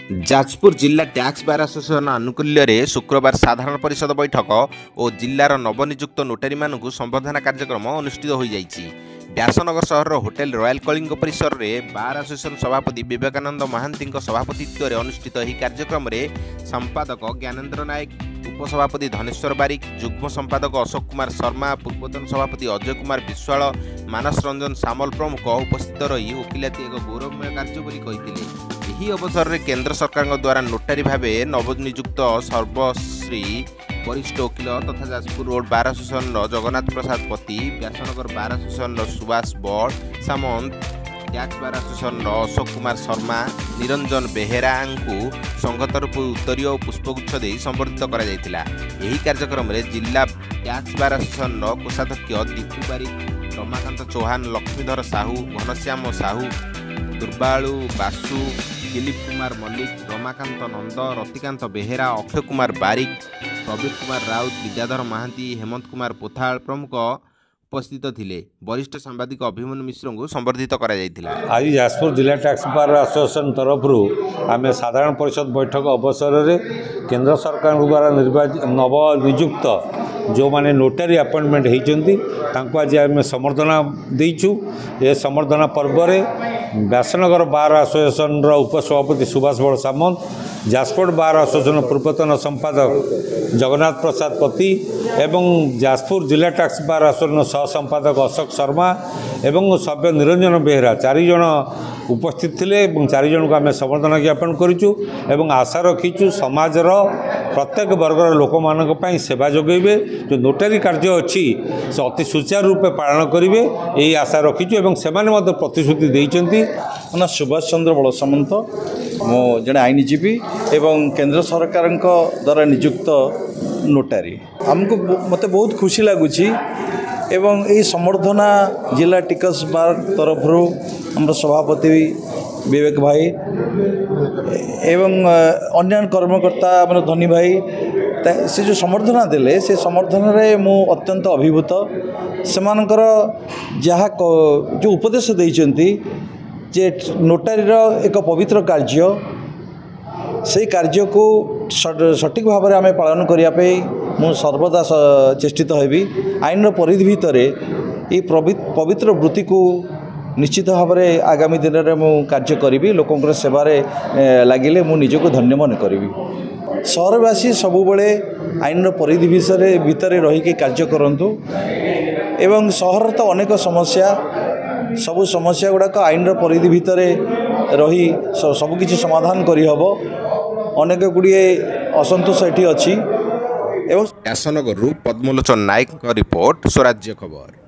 जाजपुर जिला tax bar association आनुकूल्य शुक्रवार साधारण परिषद बैठक और जिलार नवनियुक्त नोटारी मानू संबर्धना कार्यक्रम अनुष्ठित हो जाइछि। व्यासनगर सहर होटेल रॉयल कलिंग परिसर में बार आसोसिएशन सभापति विवेकानंद महांती सभापतित्व में अनुष्ठित यह कार्यक्रम में संपादक ज्ञानेन्द्र नायक, उपसभापति धनेश्वर बारिक, जुग्म संपादक अशोक कुमार शर्मा, पूर्वतन सभापति अजय कुमार विश्वाल, मानस रंजन सामल प्रमुख उपस्थित रही वकिलाती एक गौरवमय कार्य बोली कहिथिले। यही अवसर में केंद्र सरकार द्वारा नोटारी भाव नवनियुक्त सर्वश्री वरिष्ठ वकिल तथा जाजपुर रोड बार आसोसिएशन जगन्नाथ प्रसाद पति, व्यासनगर बार आसोसिएशन सुभाष बड़ सामंत, tax bar association Ashok Kumar Sharma, Niranjan Behera को संघ तरफ उत्तरीय और पुष्पगुच्छ दे संबर्धित कर कार्यक्रम में जिला टैक्स बार आसोसिएशन कोषाध्यक्ष दीपू बारिक, रमाकांत चौहान, लक्ष्मीधर साहू, घनश्याम साहू, दुर्बालु बासु, दिलीप कुमार मल्लिक, रमाकांत नंद, रतिकांत बेहेरा, अक्षय कुमार बारिक, प्रवीण कुमार राउत, विद्याधर महांती, हेमंत कुमार पोथाल प्रमुख उपस्थित थिले। वरिष्ठ सांबादिक अभिमन्यु मिश्र को संबर्धित करा जायतिला। आज जाजपुर जिला टैक्स बार आसोसिएशन तरफ आम साधारण परिषद बैठक अवसर में केंद्र सरकार द्वारा नवनियुक्त जो माने नोटारी अपॉइंटमेंट होती आज आम संबर्धना देचु। ये संबर्धना पर्व में व्यासनगर बार आसोसिएशन उपसभापति सुभाष बड़ सामंत, जाजपुर बार आसोसिएशन पूर्वतन संपादक जगन्नाथ प्रसाद पति एवं जाजपुर जिला टैक्स बार आसोसिएशन सह संपादक अशोक शर्मा एवं सभ्य निरंजन बेहेरा 4 जन उपस्थित थिले। 4 जन को आम संबर्धना ज्ञापन करूँ एवं आशा रखीचु समाजर प्रत्येक वर्गर लोक मान सेवा जोगेबे। जो नोटारी कार्य अच्छी से अति सुचारू रूपे पालन करेंगे यही आशा रखीचु एवं से प्रतिश्रुति देइचंती। ना सुभाष चंद्र बड़ सामंत मो जड़े आईनजीवी एवं केंद्र सरकार द्वारा नियुक्त नोटारी आमको मते बहुत खुशी लगुच एवं यही संबर्धना जिला टिकस बार तरफ आम सभापति विवेक भाई एवं अन्य कर्मकर्ता आम धनी भाई से जो संबर्धना देले से संबर्धना रे मु अत्यंत अभिभूत से जहाँ जो उपदेश देइचंती जे नोटारीर एक पवित्र कार्य से कार्य को सठिक भाव में आम पालन करने मु सर्वदा चेष्टित हेबी। आईन परिधि भितर ये पवित्र वृत्ति को निश्चित भाव में आगामी दिन में मु कार्य करी लोकंर सेवारे लगिले मु निजको धन्य मन करी। सहरवासी सबुबले आईन परिधि भितर रहीकि कार्य करंतु एवं सहर तो अनेक समस्या सबु समस्या गुड़ाक आईन परिधि भितर रही सबकि समाधान करहब। अनेक गुड़िए असंतोष एटी अच्छी। व्यासनगर पद्मलोचन नायक रिपोर्ट स्वराज्य खबर।